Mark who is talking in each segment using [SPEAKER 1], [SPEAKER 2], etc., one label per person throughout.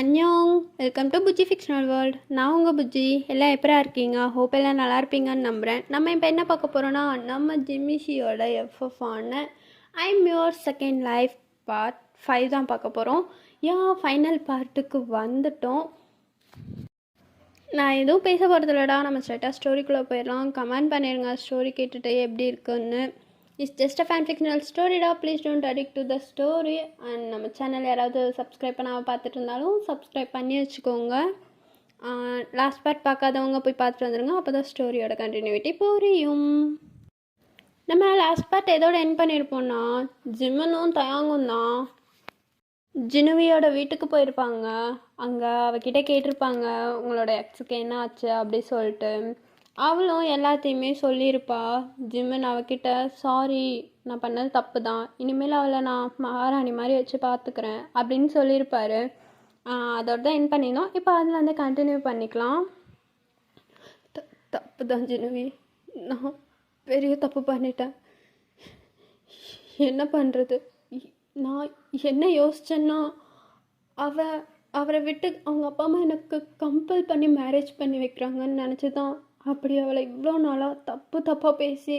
[SPEAKER 1] அன்யோங், welcome to Bujji fictional world. நான் உங்கள் புஜ்ஜி. எல்லாம் எப்படா இருக்கீங்க? ஹோப் எல்லாம் நல்லா இருப்பீங்கன்னு நம்புகிறேன். நம்ம இப்போ என்ன பார்க்க போகிறோன்னா, நம்ம ஜிம்மிஷியோட எஃப்எஃபான I'm your second life part 5 தான் பார்க்க போகிறோம். ஃபைனல் பார்ட்டுக்கு வந்துட்டோம். நான் எதுவும் பேச போகிறதில்லடா, நம்ம ஸ்ட்ரைட்டாக ஸ்டோரிக்குள்ளே போயிடலாம். கமெண்ட் பண்ணிடுங்க ஸ்டோரி கேட்டுட்டு எப்படி இருக்குன்னு. It's just a fan fictional ஸ்டோரிடா, please don't addict to the story. And நம்ம சேனல் யாராவது சப்ஸ்கிரைப் பண்ணாமல் பார்த்துட்டு இருந்தாலும் சப்ஸ்கிரைப் பண்ணி வச்சுக்கோங்க. லாஸ்ட் பார்ட் பார்க்காதவங்க போய் பார்த்துட்டு வந்துடுங்க, அப்போ தான் ஸ்டோரியோட கண்டினியூட்டி புரியும். நம்ம லாஸ்ட் பார்ட் எதோட என் பண்ணியிருப்போம்னா, ஜிம்மனும் தயாங்கும் தான் ஜினுவியோட வீட்டுக்கு போயிருப்பாங்க. அங்கே அவகிட்ட கேட்டிருப்பாங்க உங்களோட எக்ஸுக்கு என்ன ஆச்சு அப்படி சொல்லிட்டு. அவளும் எல்லாத்தையுமே சொல்லியிருப்பா. ஜிம்மன் அவகிட்ட சாரி, நான் பண்ணது தப்பு தான், இனிமேல் அவளை நான் மகாராணி மாதிரி வச்சு பார்த்துக்கிறேன் அப்படின்னு சொல்லியிருப்பாரு. அதோட தான் என் பண்ணினோம். இப்போ அதில் வந்து கண்டினியூ பண்ணிக்கலாம். தப்பு தான் ஜினுவி, நான் பெரிய தப்பு பண்ணிட்டேன். என்ன பண்ணுறது? நான் என்ன யோசிச்சேன்னா, அவரை விட்டு அவங்க அப்பா அம்மா எனக்கு கம்பல் பண்ணி மேரேஜ் பண்ணி வைக்கிறாங்கன்னு நினச்சி தான் அப்படி அவளை இவ்வளோ நாளாக தப்பாக பேசி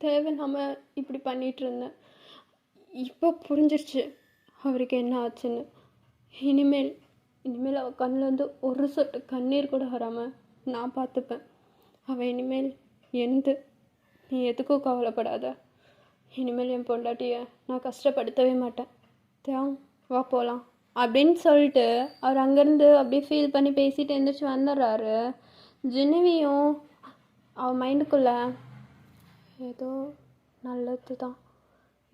[SPEAKER 1] தேவையில்லாமல் இப்படி பண்ணிகிட்டு இருந்தேன். இப்போ புரிஞ்சிருச்சு அவருக்கு என்ன ஆச்சுன்னு. இனிமேல் அவள் கண்ணிலேருந்து ஒரு சொட்டு கண்ணீர் கூட வராமல் நான் பார்த்துப்பேன். அவள் இனிமேல் நீ எதுக்கும் கவலைப்படாத. இனிமேல் என் பொண்டாட்டியை நான் கஷ்டப்படுத்தவே மாட்டேன். வா போகலாம் அப்படின்னு சொல்லிட்டு அவர் அங்கேருந்து அப்படியே ஃபீல் பண்ணி பேசிட்டு எழுந்திரிச்சு வந்துடுறாரு. ஜினுவியும் அவள் மைண்டுக்குள்ளே ஏதோ நல்லது தான்,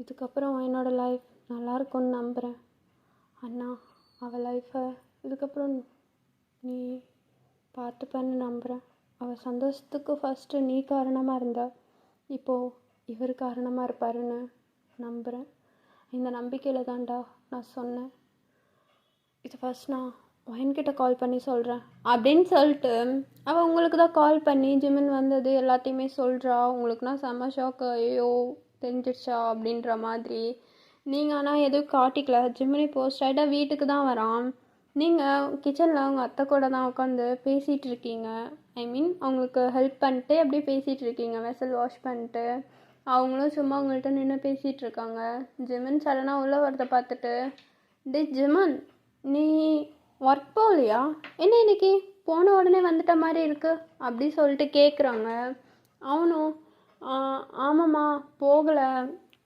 [SPEAKER 1] இதுக்கப்புறம் என்னோடய லைஃப் நல்லா இருக்கும்னு நம்புகிறேன். அண்ணா அவள் லைஃப்பை இதுக்கப்புறம் நீ பார்த்துப்பேன்னு நம்புகிறேன். அவள் சந்தோஷத்துக்கு ஃபஸ்ட்டு நீ காரணமாக இருந்தா, இப்போது இவர் காரணமாக இருப்பாருன்னு நம்புகிறேன். இந்த நம்பிக்கையில் தான்டா நான் சொன்னேன். இது ஃபஸ்ட் நான் ஒயன்கிட்ட கால் பண்ணி சொல்கிறேன் அப்படின்னு சொல்லிட்டு அவள் உங்களுக்கு தான் கால் பண்ணி ஜிமின் வந்தது எல்லாத்தையுமே சொல்கிறா. உங்களுக்குனா செம்ம ஷாக்கு, ஐயோ தெரிஞ்சிடுச்சா அப்படின்ற மாதிரி. நீங்கள் ஆனால் எதுவும் காட்டிக்கல. ஜிமினி ஸ்ட்ரைட்டாக வீட்டுக்கு தான் வரான். நீங்கள் கிச்சனில் அவங்க அத்தை கூட தான் உட்காந்து பேசிகிட்டு இருக்கீங்க. ஐ மீன் அவங்களுக்கு ஹெல்ப் பண்ணிட்டு அப்படியே பேசிகிட்டு இருக்கீங்க, வெசல் வாஷ் பண்ணிட்டு. அவங்களும் சும்மா அவங்கள்ட்ட நின்று பேசிகிட்டு இருக்காங்க. ஜிமின் சடனாக உள்ள வரதை பார்த்துட்டு, ஜிமன் நீ ஒர்க் போகலையா? என்ன இன்னைக்கு போன உடனே வந்துட்ட மாதிரி இருக்குது அப்படி சொல்லிட்டு கேட்குறாங்க. அவனும் ஆமாம்மா போகலை,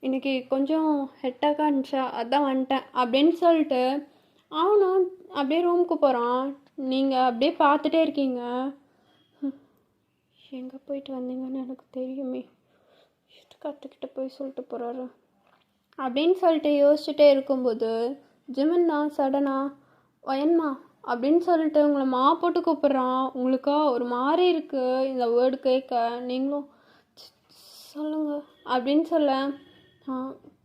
[SPEAKER 1] இன்னைக்கு கொஞ்சம் ஹெட்டாக இருந்துச்சா அதான் வந்துட்டேன் அப்படின்னு சொல்லிட்டு அவனும் அப்படியே ரூமுக்கு போகிறான். நீங்கள் அப்படியே பார்த்துட்டே இருக்கீங்க. எங்கே போயிட்டு வந்தீங்கன்னு எனக்கு தெரியுமே, கற்றுக்கிட்ட போய் சொல்லிட்டு போகிறாரு அப்படின்னு சொல்லிட்டு யோசிச்சுட்டே இருக்கும்போது ஜிமன் தான் சடனாக ஒயன்மா அப்படின்னு சொல்லிட்டு உங்களை மா போட்டு கூப்பிட்றான். உங்களுக்கா ஒரு மாதிரி இருக்குது இந்த வேர்டு கேட்க. நீங்களும் சொல்லுங்க அப்படின்னு சொல்ல,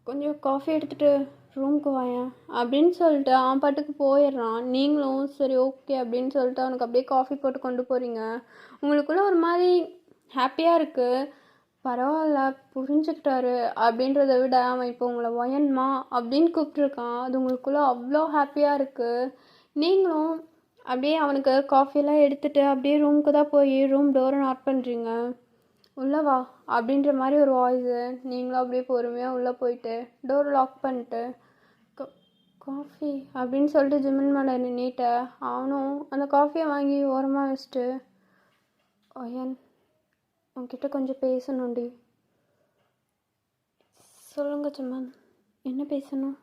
[SPEAKER 1] கொஞ்சம் காஃபி எடுத்துகிட்டு ரூமுக்கு வாயேன் அப்படின்னு சொல்லிட்டு அவன் பாட்டுக்கு போயிடுறான். நீங்களும் சரி ஓகே அப்படின்னு சொல்லிட்டு அவனுக்கு அப்படியே காஃபி போட்டு கொண்டு போகிறீங்க. உங்களுக்குள்ள ஒரு மாதிரி ஹாப்பியாக இருக்குது. பரவாயில்ல புரிஞ்சுக்கிட்டாரு அப்படின்றத விட அவன் இப்போ உங்களை ஒயன்மா அப்படின்னு கூப்பிட்ருக்கான். அது உங்களுக்குள்ளே அவ்வளோ ஹாப்பியாக இருக்குது. நீங்களும் அப்படியே அவனுக்கு காஃபியெல்லாம் எடுத்துகிட்டு அப்படியே ரூமுக்கு தான் போய் ரூம் டோரை நாட் பண்ணுறீங்க. உள்ளவா அப்படின்ற மாதிரி ஒரு வாய்ஸு. நீங்களும் அப்படியே பொறுமையாக உள்ளே போயிட்டு டோரை லாக் பண்ணிட்டு காஃபி அப்படின்னு சொல்லிட்டு ஜிமின் மேலே நின்றுட்ட. அவனும் அந்த காஃபியை வாங்கி ஓரமாக வச்சுட்டு, ஒயன் உன்கிட்ட கொஞ்சம் பேசணும்டி. சொல்லுங்க ஜிமன், என்ன பேசணும்?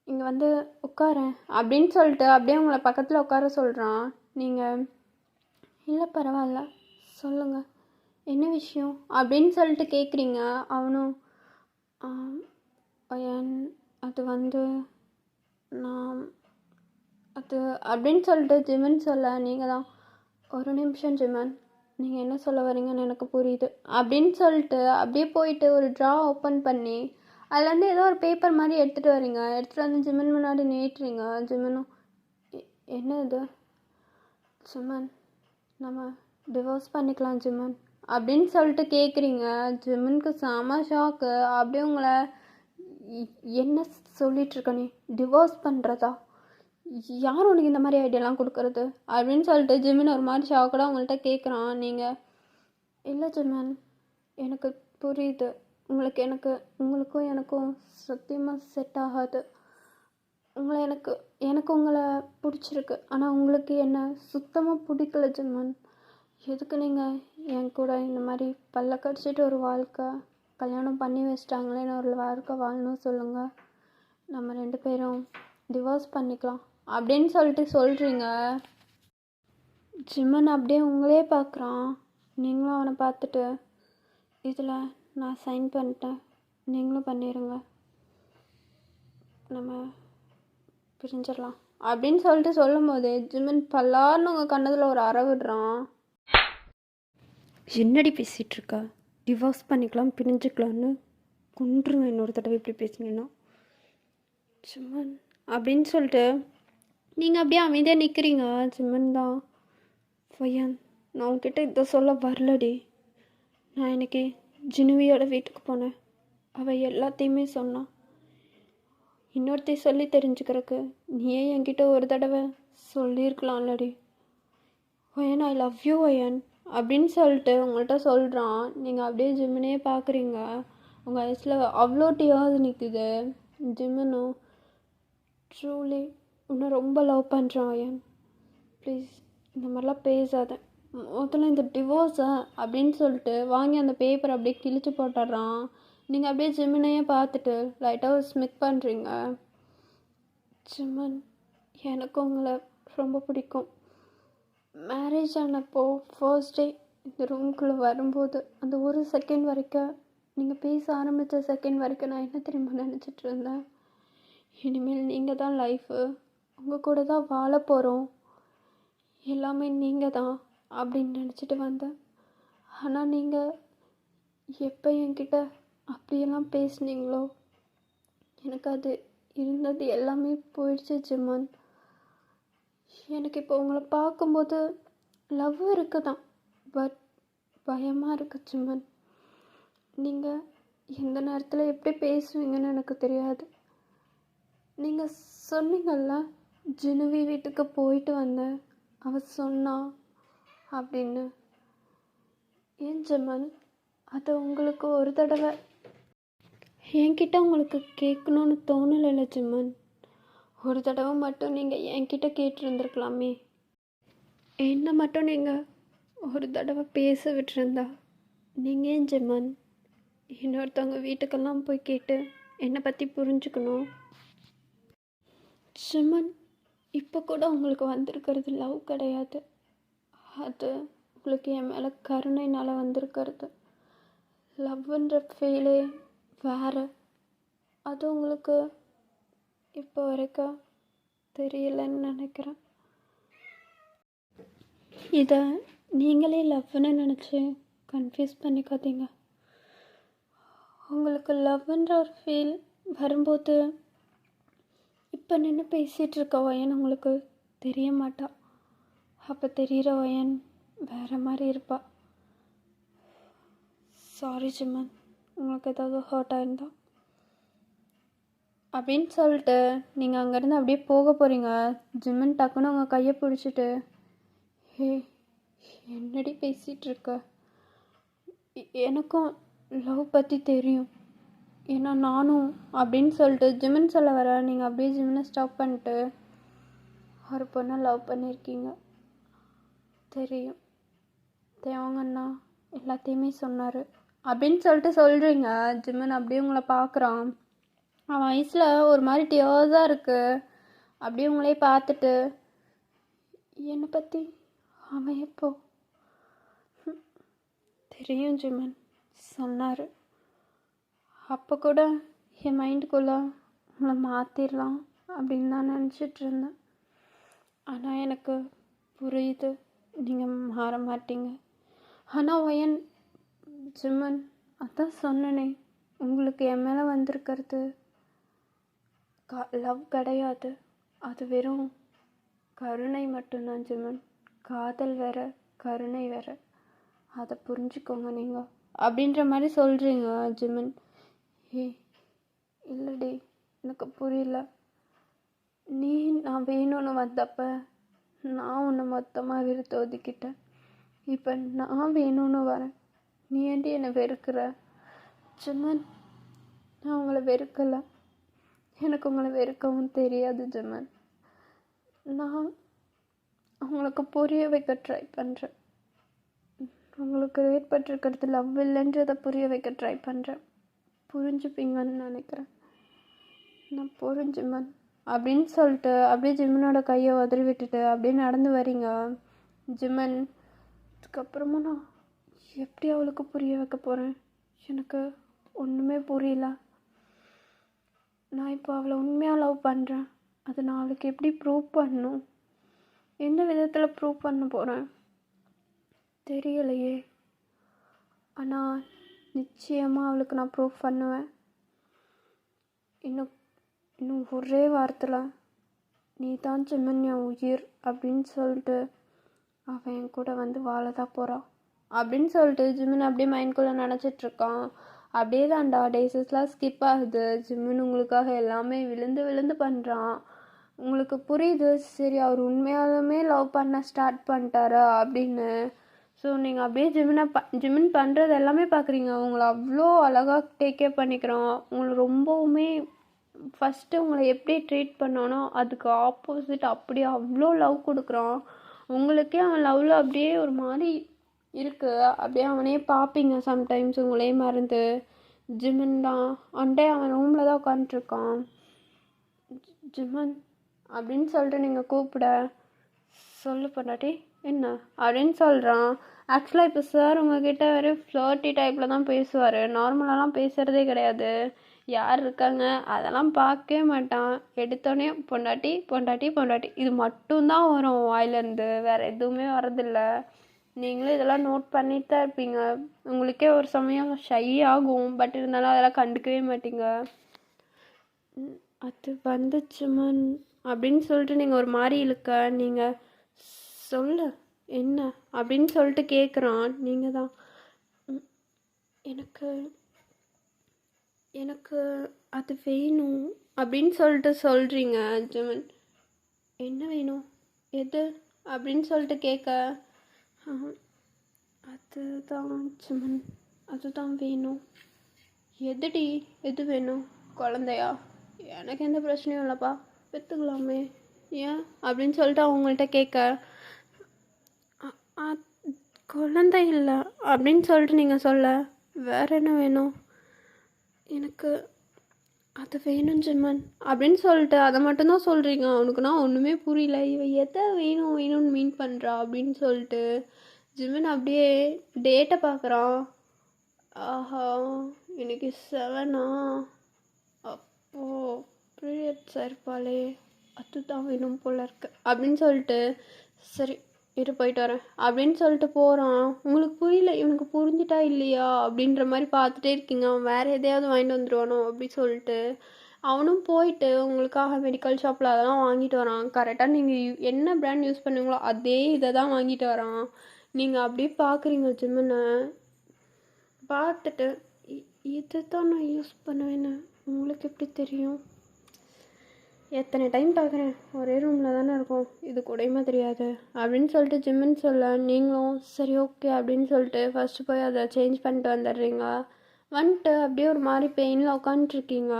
[SPEAKER 1] இங்கே வந்து உட்காரேன் அப்படின்னு சொல்லிட்டு அப்படியே உங்களை பக்கத்தில் உட்கார சொல்கிறான். நீங்கள் இல்லை பரவாயில்ல சொல்லுங்கள் என்ன விஷயம் அப்படின்னு சொல்லிட்டு கேட்குறீங்க. அவனும் அது வந்து நான் அது அப்படின்னு சொல்லிட்டு ஜிமன் சொல்ல, நீங்கள் தான் ஒரு நிமிஷம் ஜிமன், நீங்கள் என்ன சொல்ல வரீங்கன்னு எனக்கு புரியுது அப்படின்னு சொல்லிட்டு அப்படியே போயிட்டு ஒரு ட்ரா ஓப்பன் பண்ணி அதுலேருந்து ஏதோ ஒரு பேப்பர் மாதிரி எடுத்துகிட்டு வரீங்க. எடுத்துகிட்டு வந்து ஜிமன் முன்னாடி நீட்டுறீங்க. ஜிமனும் என்ன இது? ஜிமன் நம்ம டிவோர்ஸ் பண்ணிக்கலாம் ஜிமன் அப்படின்னு சொல்லிட்டு கேட்குறீங்க. ஜிமனுக்கு செம ஷாக்கு. அப்படியே உங்களை என்ன சொல்லிகிட்ருக்க, நீ டிவோர்ஸ் பண்ணுறதா? யார் உனக்கு இந்த மாதிரி ஐடியாலாம் கொடுக்குறது அப்படின்னு சொல்லிட்டு ஜிமின் ஒரு மாதிரி ஷாக்கடாக உங்கள்கிட்ட கேட்குறான். நீங்கள் இல்லை ஜிமன், எனக்கு புரியுது, உங்களுக்கும் எனக்கும் சத்தியமாக செட் ஆகாது. எனக்கு உங்களை பிடிச்சிருக்கு, ஆனால் உங்களுக்கு என்ன சுத்தமாக பிடிக்கல ஜிமன். எதுக்கு நீங்கள் என் கூட இந்த மாதிரி பல்ல கடிச்சிட்டு ஒரு வாழ்க்கை, கல்யாணம் பண்ணி வச்சிட்டாங்களேன்னு ஒரு வாழ்க்கை வாழணும் சொல்லுங்கள். நம்ம 2 பேரும் டிவோர்ஸ் பண்ணிக்கலாம் அப்படின்னு சொல்லிட்டு சொல்கிறீங்க. ஜிமன் அப்படியே உங்களே பார்க்குறான். நீங்களும் அவனை பார்த்துட்டு, இதில் நான் சைன் பண்ணிட்டேன், நீங்களும் பண்ணிடுங்க, நம்ம பிரிஞ்சிடலாம் அப்படின்னு சொல்லிட்டு சொல்லும் போது ஜிமன் பல்லார்னு உங்கள் கண்ணதில் ஒரு அறை விடுறான். என்னடி பேசிகிட்ருக்கா? டிவோர்ஸ் பண்ணிக்கலாம், பிரிஞ்சுக்கலான்னு கொன்றுவேன் இன்னொரு தடவை இப்படி பேசினீங்கன்னா. ஜிமன் அப்படின்னு சொல்லிட்டு நீங்கள் அப்படியே அமைதியாக நிற்கிறீங்க. ஜிமன் தான், ஃபையன், நான் உங்ககிட்ட இதை சொல்ல வரலடி. நான் இன்னைக்கு ஜினுவியோட வீட்டுக்கு போனேன். அவள் எல்லாத்தையுமே சொன்னான். இன்னொருத்தி சொல்லி தெரிஞ்சுக்கிறக்கு நீயே என்கிட்ட ஒரு தடவை சொல்லியிருக்கலாம்லடி. ஒயன், ஐ லவ் யூ ஒயன் அப்படின்னு சொல்லிட்டு உங்கள்கிட்ட சொல்கிறான். நீங்கள் அப்படியே ஜிம்மினே பார்க்குறீங்க. உங்கள் ஐஸில் அவ்வளோ டியாவது நிற்குது. ஜிம்மினும் ட்ரூலி உன்னை ரொம்ப லவ் பண்ணுறான் ஒயன், ப்ளீஸ் இந்த மாதிரிலாம் பேசாத, முதல்ல இந்த டிவோர்ஸை அப்படின்னு சொல்லிட்டு வாங்கி அந்த பேப்பரை அப்படியே கிழிச்சு போட்டுடுறான். நீங்கள் அப்படியே ஜிம்மினையே பார்த்துட்டு லைட்டாக ஸ்மிக் பண்ணுறீங்க. ஜிம்மன், எனக்கு உங்களை ரொம்ப பிடிக்கும். மேரேஜ் ஆனப்போ ஃபர்ஸ்ட் டே இந்த ரூம்குள்ளே வரும்போது அந்த ஒரு செகண்ட் வரைக்கும், நீங்கள் பேச ஆரம்பித்த செகண்ட் வரைக்கும் நான் என்ன தெரியுமா நினச்சிட்டு இருந்தேன், இனிமேல் நீங்கள் தான் லைஃபு, உங்கள் கூட தான் வாழ போகிறோம், எல்லாமே நீங்கள் தான் அப்படின்னு நினச்சிட்டு வந்தேன். ஆனால் நீங்கள் எப்போ என்கிட்ட அப்படியெல்லாம் பேசுனீங்களோ எனக்கு அது இருந்தது எல்லாமே போயிடுச்சு ஜிம்மன். எனக்கு இப்போ உங்களை பார்க்கும்போது லவ் இருக்கு தான், பட் பயமாக இருக்கு ஜிம்மன். நீங்கள் எந்த நேரத்தில் எப்படி பேசுவீங்கன்னு எனக்கு தெரியாது. நீங்கள் சொன்னீங்கல்ல, ஜினுவி வீட்டுக்கு போயிட்டு வந்தேன், அவ சொன்னா அப்படின்னு. ஏன் ஜிம்மன், அது உங்களுக்கு ஒரு தடவை என்கிட்ட உங்களுக்கு கேட்கணுன்னு தோணலைல்ல ஜிம்மன்? ஒரு தடவை மட்டும் நீங்கள் என்கிட்ட கேட்டிருந்துருக்கலாமே. என்ன மட்டும் நீங்கள் ஒரு தடவை பேச விட்டுருந்தா. நீங்கள் ஏன் ஜிம்மன் இன்னொருத்தவங்க வீட்டுக்கெல்லாம் போய் கேட்டு என்னை பற்றி புரிஞ்சுக்கணும்? ஜிம்மன், இப்போ கூட உங்களுக்கு வந்திருக்கிறது லவ் கிடையாது, அது உங்களுக்கு என் மேலே கருணைனால் வந்திருக்கிறது. லவ்ன்ற ஃபீலே வேறு, அது உங்களுக்கு இப்போ வரைக்கும் தெரியலன்னு நினைக்கிறேன். இதை நீங்களே லவ்னு நினச்சி கன்ஃபியூஸ் பண்ணிக்காதீங்க. உங்களுக்கு லவ்ன்ற ஒரு ஃபீல் வரும்போது இப்போ நின்று பேசிகிட்டு இருக்க ஒயன் உங்களுக்கு தெரிய மாட்டா. அப்போ தெரிகிற ஒயன் வேறு மாதிரி இருப்பா. சாரி ஜிம்மன், உங்களுக்கு ஏதாவது ஹர்ட் ஆயிருந்தா அப்படின்னு சொல்லிட்டு நீங்கள் அங்கேருந்து அப்படியே போக போகிறீங்க. ஜிம்மன் டக்குன்னு உங்கள் கையை பிடிச்சிட்டு, ஹே என்னடி பேசிகிட்டு இருக்க, எனக்கும் லவ் பற்றி தெரியும், ஏன்னா நானும் அப்படின்னு சொல்லிட்டு ஜிம்மன் சொல்ல வர, நீங்கள் அப்படியே ஜிம்மனை ஸ்டாப் பண்ணிட்டு, ஒரு பொண்ணை லவ் பண்ணியிருக்கீங்க தெரியும், தேவங்கண்ணா எல்லாத்தையுமே சொன்னார் அப்படின்னு சொல்லிட்டு சொல்கிறீங்க. ஜிம்மன் அப்படியே உங்களை பார்க்குறான். அவன் வயசில் ஒரு மாதிரி டியர்ஸாக இருக்குது. அப்படியே உங்களே பார்த்துட்டு, என்னை பற்றி அவன் எப்போ தெரியும் ஜிம்மன் சொன்னார், அப்போ கூட என் மைண்டுக்குள்ளே உங்களை மாற்றிடலாம் அப்படின்னு தான் நினச்சிட்டு இருந்தேன். ஆனால் எனக்கு புரியுது நீங்கள் மாற மாட்டீங்க. ஆனால் ஒயன் ஜிம்மன், அதான் சொன்னனே, உங்களுக்கு என் மேலே வந்திருக்கிறது லவ் கிடையாது, அது வெறும் கருணை மட்டும்தான் ஜிம்மன். காதல் வேற, கருணை வேற, அதை புரிஞ்சுக்கோங்க நீங்கள் அப்படின்ற மாதிரி சொல்கிறீங்க ஜிம்மன். இல்லடி எனக்கு புரியல, நீ நான் வேணும்னு வந்தப்ப நான் உன்னை மொத்தமாக வெறுத்து ஒதுக்கிட்டேன். இப்போ நான் வேணும்னு வரேன், நீ ஏன்டி என்னை வெறுக்கிற? ஜிமன், நான் உங்களை வெறுக்கலை, எனக்கு உங்களை வெறுக்கவும் தெரியாது ஜிமன். நான் உங்களுக்கு புரிய வைக்க ட்ரை பண்ணுறேன். உங்களுக்கு ஏற்பட்டிருக்கிறது லவ் இல்லைன்றதை புரிய வைக்க ட்ரை பண்ணுறேன். புரிஞ்சுப்பீங்கன்னு நினைக்கிறேன். நான் புரிஞ்சுமன் அப்படின்னு சொல்லிட்டு அப்படியே ஜிம்மனோட கையை உதறி விட்டுட்டு அப்படியே நடந்து வரீங்க. ஜிம்மன், அதுக்கப்புறமா நான் எப்படி அவளுக்கு புரிய வைக்க போகிறேன்? எனக்கு ஒன்றுமே புரியல. நான் இப்போ அவளை உண்மையாக லவ் பண்ணுறேன். அதை நான் அவளுக்கு எப்படி ப்ரூவ் பண்ணணும்? எந்த விதத்தில் ப்ரூவ் பண்ண போகிறேன் தெரியலையே. ஆனால் நிச்சயமாக அவளுக்கு நான் ப்ரூவ் பண்ணுவேன். இன்னும் ஒரே வாரத்தில் நீ தான் ஜிம்மன் என் உயிர் அப்படின்னு சொல்லிட்டு அவன் என் கூட வந்து வாழதான் போகிறான் அப்படின்னு சொல்லிட்டு ஜிம்மன் அப்படியே மைண்ட்குள்ளே நினச்சிட்ருக்கான். அப்படியே தான்டா டேஸஸ்லாம் ஸ்கிப் ஆகுது. ஜிம்மன் உங்களுக்காக எல்லாமே விழுந்து விழுந்து பண்ணுறான். உங்களுக்கு புரியுது, சரி அவர் உண்மையாலுமே லவ் பண்ண ஸ்டார்ட் பண்ணிட்டாரா அப்படின்னு. ஸோ நீங்கள் அப்படியே ஜிம்மன் பண்ணுறது எல்லாமே பார்க்குறீங்க. உங்களை அவ்வளோ அழகாக டேக் கேர் பண்ணிக்கிறான். உங்களை ரொம்பவுமே ஃபஸ்ட்டு உங்களை எப்படி ட்ரீட் பண்ணானோ அதுக்கு ஆப்போசிட் அப்படியே அவ்வளோ லவ் கொடுக்குறான். உங்களுக்கே அவன் லவ்வில் அப்படியே ஒரு மாதிரி இருக்குது. அப்படியே அவனே பார்ப்பீங்க சம்டைம்ஸ் உங்களே மறந்து. ஜிம்மன் தான் ஒன்டே அவன் ரூமில் தான் உட்காந்துட்ருக்கான். ஜிம்மன் அப்படின்னு சொல்லிட்டு நீங்கள் கூப்பிட, சொல்லு பொண்டாட்டி என்ன அப்படின்னு சொல்கிறான். ஆக்சுவலாக இப்போ சார் உங்ககிட்ட வெறும் ஃப்ளர்ட்டி டைப்பில் தான் பேசுவார். நார்மலாலாம் பேசுகிறதே கிடையாது. யார் இருக்காங்க அதெல்லாம் பார்க்கவே மாட்டான். எடுத்தோடனே பொண்டாட்டி பொண்டாட்டி பொண்டாட்டி இது மட்டும்தான் வரும் வாயிலேருந்து, வேறு எதுவுமே வரதில்லை. நீங்களும் இதெல்லாம் நோட் பண்ணிட்டு தான் இருப்பீங்க. உங்களுக்கே ஒரு சமயம் ஷை ஆகும், பட் இருந்தாலும் அதெல்லாம் கண்டுக்கவே மாட்டீங்க. அது வந்துச்சுமன் அப்படின்னு சொல்லிட்டு நீங்கள் ஒரு மாதிரி இழுக்க, நீங்கள் சொல்லு என்ன அப்படின்னு சொல்லிட்டு கேட்குறான். நீங்கள் தான் எனக்கு அது வேணும் அப்படின்னு சொல்லிட்டு சொல்கிறீங்க. ஜிமன், என்ன வேணும், எது அப்படின்னு சொல்லிட்டு கேட்க, அதுதான் ஜிமன், அதுதான் வேணும். எதுடி, எது வேணும்? குழந்தையா? எனக்கு எந்த பிரச்சனையும் இல்லைப்பா, பெற்றுக்கலாமே, ஏன் அப்படின்னு சொல்லிட்டு அவங்கள்ட்ட கேட்க, குழந்தை இல்லை அப்படின்னு சொல்லிட்டு நீங்கள் சொல்ல, வேறு என்ன வேணும்? எனக்கு அது வேணும் ஜிம்மன் அப்படின்னு சொல்லிட்டு அதை மட்டும்தான் சொல்கிறீங்க. அவனுக்குன்னா ஒன்றுமே புரியல. இவன் எதை வேணும்னு மீன் பண்ணுறா அப்படின்னு சொல்லிட்டு ஜிம்மன் அப்படியே டேட்டை பார்க்குறான். ஆஹா, இன்னைக்கு 7 அப்போது பீரியட்ஸ் இருப்பாளே, அதுதான் வேணும் போல இருக்கு அப்படின்னு சொல்லிட்டு, சரி இரு போயிட்டு வரேன் அப்படின்னு சொல்லிட்டு போகிறான். உங்களுக்கு புரியல, இவனுக்கு புரிஞ்சிட்டா இல்லையா அப்படின்ற மாதிரி பார்த்துட்டே இருக்கீங்க. அவன் வேறு எதையாவது வாங்கிட்டு வந்துடுவானோ அப்படி சொல்லிட்டு அவனும் போயிட்டு உங்களுக்காக மெடிக்கல் ஷாப்பில் அதெல்லாம் வாங்கிட்டு வரான். கரெக்டாக நீங்கள் என்ன பிராண்ட் யூஸ் பண்ணுவீங்களோ அதே இதை தான் வாங்கிட்டு வரான். நீங்கள் அப்படியே பார்க்குறீங்க ஜிம்மனை. பார்த்துட்டு இதை தான் நான் யூஸ் பண்ணுவேன்னு உங்களுக்கு எப்படி தெரியும்? எத்தனை டைம் பார்க்குறேன், ஒரே ரூமில் தானே இருக்கும், இது கூடயுமா தெரியாது அப்படின்னு சொல்லிட்டு ஜிம்மன் சொல்ல, நீங்களும் சரி ஓகே அப்படின்னு சொல்லிட்டு ஃபஸ்ட்டு போய் அதை சேஞ்ச் பண்ணிட்டு வந்துடுறீங்க. வந்துட்டு அப்படியே ஒரு மாதிரி பெயினில் உட்காந்துட்ருக்கீங்க.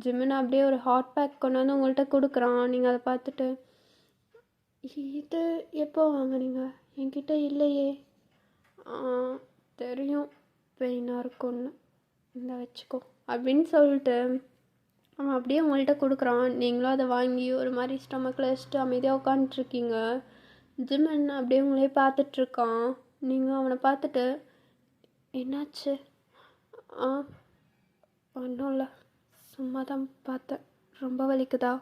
[SPEAKER 1] ஜிம்மன் அப்படியே ஒரு ஹாட் பேக் கொண்டு வந்து உங்கள்கிட்ட கொடுக்குறான். நீங்கள் அதை பார்த்துட்டு, இது எப்போ வாங்கினீங்க? என்கிட்ட இல்லையே. தெரியும் பெயினாக இருக்கும்னு, இந்த வச்சுக்கோ அப்படின்னு சொல்லிட்டு அவன் அப்படியே உங்கள்கிட்ட கொடுக்குறான். நீங்களும் அதை வாங்கி ஒரு மாதிரி ஸ்டொமக்கில் வச்சுட்டு அமைதியாக உட்காந்துட்ருக்கீங்க. ஜிம்மன் அப்படியே உங்களே பார்த்துட்ருக்கான். நீங்கள் அவனை பார்த்துட்டு, என்னாச்சு? ஒன்றும் இல்லை, சும்மா தான் பார்த்தேன். ரொம்ப வலிக்குதா?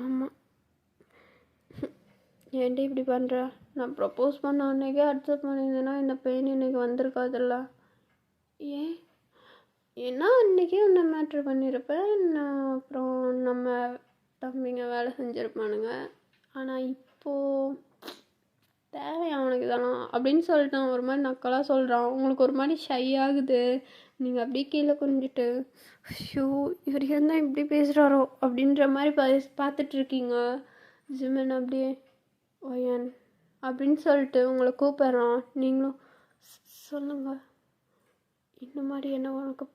[SPEAKER 1] ஆமாம். ஏன்டி இப்படி பண்ணுற? நான் ப்ரப்போஸ் பண்ண அன்றைக்கே அக்செப்ட் பண்ணியிருந்தேன்னா இந்த பெயின் இன்றைக்கி வந்திருக்காதுல்ல. ஏன்? ஏன்னா அன்றைக்கே உன்னை மேட்ரு பண்ணியிருப்பேன் நான், அப்புறம் நம்ம தம்பிங்க வேலை செஞ்சுருப்பானுங்க. ஆனால் இப்போது தேவையா அவனுக்கு இதெல்லாம் அப்படின்னு சொல்லிட்டு அவன் ஒரு மாதிரி நக்கலாக சொல்கிறான். உங்களுக்கு ஒரு மாதிரி ஷை ஆகுது. நீங்கள் அப்படியே கீழே குனிஞ்சிட்டு ஐயோ இவர் என்ன இப்படி பேசுகிறாரோ அப்படின்ற மாதிரி பார்த்துட்ருக்கீங்க. ஜிமின் அப்படியே ஒயன் அப்படின்னு சொல்லிட்டு உங்களை கூப்பிட்றான். நீங்களும் சொல்லுங்கள், இந்த மாதிரி என்ன உனக்கு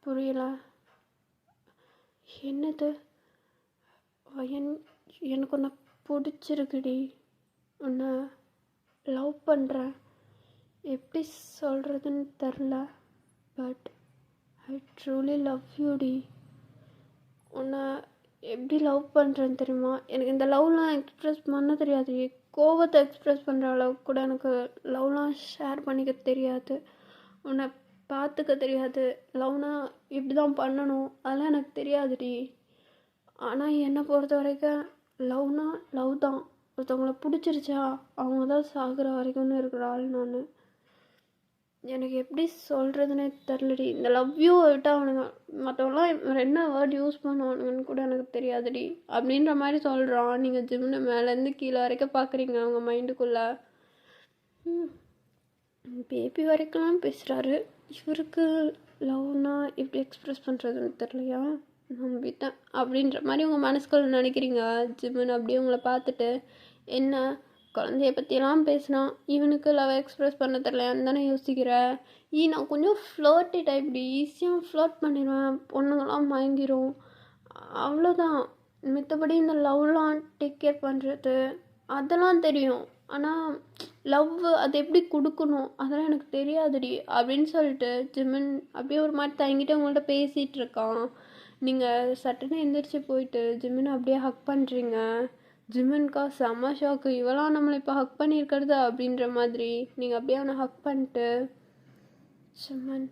[SPEAKER 1] புரியல? என்னது ஒயன், எனக்கு உன்னை பிடிச்சிருக்குடி, உன்னை லவ் பண்ணுறேன், எப்படி சொல்கிறதுன்னு தெரில, பட் ஐ ட்ரூலி லவ் யூடி. உன்னை எப்படி லவ் பண்ணுறேன்னு தெரியுமா? எனக்கு இந்த லவ்லாம் எக்ஸ்ப்ரெஸ் பண்ண தெரியாது. கோவத்தை எக்ஸ்ப்ரெஸ் பண்ணுற அளவுக்கு கூட எனக்கு லவ்லாம் ஷேர் பண்ணிக்க தெரியாது. உன்னை பார்த்துக்க தெரியாது. லவ்னா இப்படி தான் பண்ணணும் அதெல்லாம் எனக்கு தெரியாதுடி. ஆனால் என்னை பொறுத்த வரைக்கும் லவ்னா லவ் தான். ஒருத்தவங்களை பிடிச்சிருச்சா அவங்க தான் சாகுற வரைக்கும்னு இருக்கிற ஆள் நான். எனக்கு எப்படி சொல்கிறதுனே தெரிலடி. இந்த லவ் யூ விட்டால் அவனுங்க மற்றவங்களாம் என்ன வேர்ட் யூஸ் பண்ணுவானுங்கன்னு கூட எனக்கு தெரியாதுடி அப்படின்ற மாதிரி சொல்கிறான். நீங்கள் ஜிம்னு மேலேருந்து கீழே வரைக்கும் பார்க்குறீங்க அவங்க மைண்டுக்குள்ளே. பேபி வரைக்கும்லாம் பேசுகிறாரு. இவருக்கு லவ்னா எப்படி எக்ஸ்ப்ரெஸ் பண்ணுறதுன்னு தெரியலையா, நம்பிட்டேன் அப்படின்ற மாதிரி உங்கள் மனசுக்குள்ள நினைக்கிறீங்க. ஜிம்னு அப்படியே உங்களை பார்த்துட்டு என்ன குழந்தைய பற்றியெல்லாம் பேசினா இவனுக்கு லவ் எக்ஸ்ப்ரெஸ் பண்ண தெரியலையான்னு தானே யோசிக்கிற? நான் கொஞ்சம் ஃப்ளர்ட்டி டைப்டி, ஈஸியாக ஃப்ளர்ட் பண்ணிடுவேன், பொண்ணுங்களாம் மயங்கிரும், அவ்வளோதான். மித்தபடி இந்த லவ்லாம் டேக் கேர் பண்ணுறது அதெல்லாம் தெரியும். ஆனால் லவ் அது எப்படி கொடுக்கணும் அதெல்லாம் எனக்கு தெரியாதுடி அப்படின்னு சொல்லிட்டு ஜிமின் அப்படியே ஒரு மாதிரி தயங்கிட்டு உங்கள்கிட்ட பேசிகிட்டு இருக்கான். நீங்கள் சட்டுன்னு எந்திரிச்சு போயிட்டு ஜிமின் அப்படியே ஹக் பண்ணுறீங்க. ஜிமின்கா செம்ம ஷாக்கு, இவெல்லாம் நம்மளை இப்போ ஹக் பண்ணியிருக்கிறது அப்படின்ற மாதிரி. நீங்கள் அப்படியே அவனை ஹக் பண்ணிட்டு ஜிமின்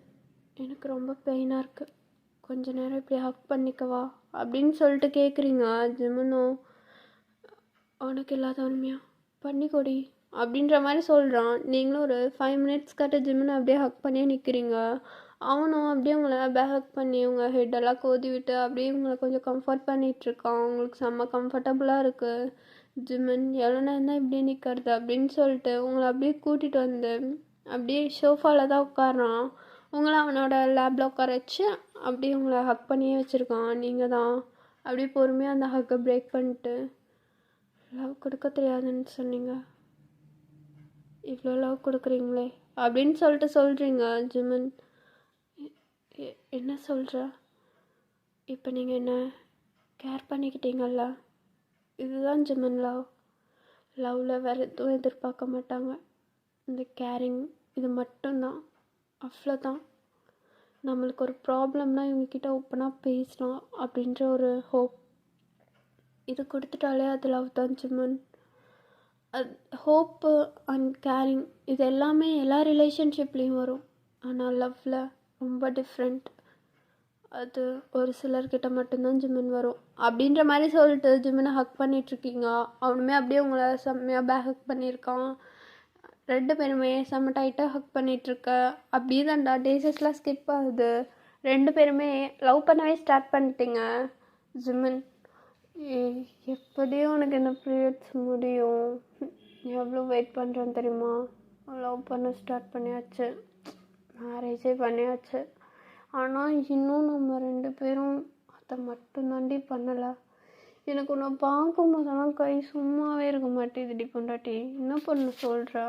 [SPEAKER 1] எனக்கு ரொம்ப பெயினாக இருக்குது, கொஞ்ச நேரம் இப்படி ஹக் பண்ணிக்கவா அப்படின்னு சொல்லிட்டு கேட்குறீங்க. ஜிமினும் அவனுக்கு இல்லாத உண்மையா பண்ணிக்கொடி அப்படின்ற மாதிரி சொல்கிறான். நீங்களும் ஒரு 5 minutes கட்ட ஜிமினை அப்படியே ஹக் பண்ணியே நிற்கிறீங்க. அவனும் அப்படியே உங்களை பேக் பண்ணி உங்கள் ஹெட்டெல்லாம் கோதி விட்டு அப்படியே உங்களை கொஞ்சம் கம்ஃபர்ட் பண்ணிகிட்ருக்கான். உங்களுக்கு செம்ம கம்ஃபர்டபுளாக இருக்குது. ஜிமின் எவ்வளோ நேரம் தான் இப்படியே நிற்கிறது அப்படின்னு சொல்லிட்டு உங்களை அப்படியே கூட்டிகிட்டு வந்து அப்படியே ஷோஃபாவில் தான் உட்காரான். உங்களை அவனோட லேபில் உட்கார வச்சு அப்படியே உங்களை ஹக் பண்ணியே வச்சுருக்கான். நீங்கள் தான் அப்படியே பொறுமையாக அந்த ஹக்கை பிரேக் பண்ணிட்டு லவ் கொடுக்க தெரியாதுன்னு சொன்னீங்க, இவ்வளோ லவ் கொடுக்குறீங்களே அப்படின்னு சொல்லிட்டு சொல்கிறீங்க. ஜிமின் என்ன சொல்கிற? இப்போ நீங்கள் என்ன கேர் பண்ணிக்கிட்டீங்கல்ல, இதுதான் ஜிமின் லவ். லவ்வில் வேறு எதுவும் எதிர்பார்க்க மாட்டாங்க, இந்த கேரிங் இது மட்டும்தான், அவ்வளோதான். நம்மளுக்கு ஒரு ப்ராப்ளம்னா இவங்கக்கிட்ட ஓப்பனாக பேசலாம் அப்படின்ற ஒரு ஹோப், இது கொடுத்துட்டாலே அது லவ் தான் ஜிமின். அது ஹோப்பு அண்ட் கேரிங் இது எல்லாமே எல்லா ரிலேஷன்ஷிப்லேயும் வரும். ஆனால் லவ்வில் ரொம்ப டிஃப்ரெண்ட், அது ஒரு சிலர்கிட்ட மட்டும்தான் ஜிமின் வரும் அப்படின்ற மாதிரி சொல்லிட்டு ஜிமினை ஹக் பண்ணிகிட்ருக்கீங்க. அவனுமே அப்படியே உங்களை செம்மையாக பேக் ஹக் பண்ணியிருக்கான். 2 பேருமே செம்ம டைட்டாக ஹக் பண்ணிகிட்ருக்க. அப்படியே தான்டா டேஸஸ்லாம் ஸ்கிப் ஆகுது. 2 பேருமே லவ் பண்ணவே ஸ்டார்ட் பண்ணிட்டீங்க. ஜிமின் எப்படியும் உனக்கு என்ன பீரியட்ஸ் முடியும், எவ்வளோ வெயிட் பண்ணுறேன்னு தெரியுமா? லவ் பண்ண ஸ்டார்ட் பண்ணியாச்சு, மேரேஜே பண்ணியாச்சு, ஆனால் இன்னும் நம்ம 2 பேரும் அதை மட்டும்தாண்டி பண்ணலை. எனக்கு உன்னை பார்க்கும் போதெல்லாம் கை சும்மாவே இருக்க மாட்டேதுடி பொண்டாட்டி, என்ன பண்ண சொல்கிறா?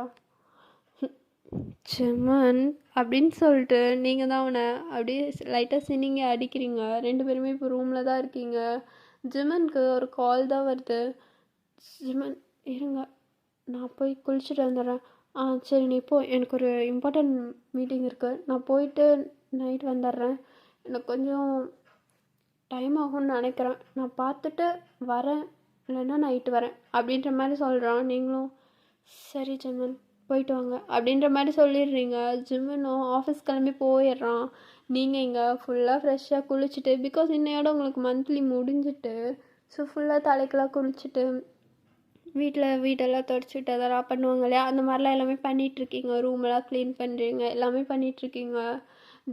[SPEAKER 1] ஜிமின் அப்படின்னு சொல்லிட்டு நீங்கள் தான் அவனை அப்படியே லைட்டாக சினிங்க அடிக்கிறீங்க. 2 பேருமே இப்போ ரூமில் தான் இருக்கீங்க. ஜிமினுக்கு ஒரு கால் தான் வருது. ஜிமின் இருங்க நான் போய் குளிச்சுட்டு வந்துடுறேன். சரி நீ போ, எனக்கு ஒரு இம்பார்ட்டண்ட் மீட்டிங் இருக்குது, நான் போயிட்டு நைட் வந்துடுறேன், எனக்கு கொஞ்சம் டைம் ஆகும்னு நினைக்கிறேன், நான் பார்த்துட்டு வரேன், இல்லைன்னா நைட்டு வரேன் அப்படின்ற மாதிரி சொல்கிறான். நீங்களும் சரி ஜிமின் போயிட்டு வாங்க அப்படின்ற மாதிரி சொல்லிடுறீங்க. ஜிமினும் ஆஃபீஸ் கிளம்பி போயிடுறான். நீங்கள் இங்கே ஃபுல்லாக ஃப்ரெஷ்ஷாக குளிச்சுட்டு, பிகாஸ் இன்னையோட உங்களுக்கு மந்த்லி முடிஞ்சிட்டு, ஸோ ஃபுல்லாக தலைக்கெல்லாம் குளிச்சுட்டு வீட்டெல்லாம் தொடச்சிட்டு அதெல்லாம் பண்ணுவாங்க இல்லையா, அந்த மாதிரிலாம் எல்லாமே பண்ணிகிட்ருக்கீங்க. ரூமெல்லாம் க்ளீன் பண்ணுறீங்க, எல்லாமே பண்ணிகிட்ருக்கீங்க.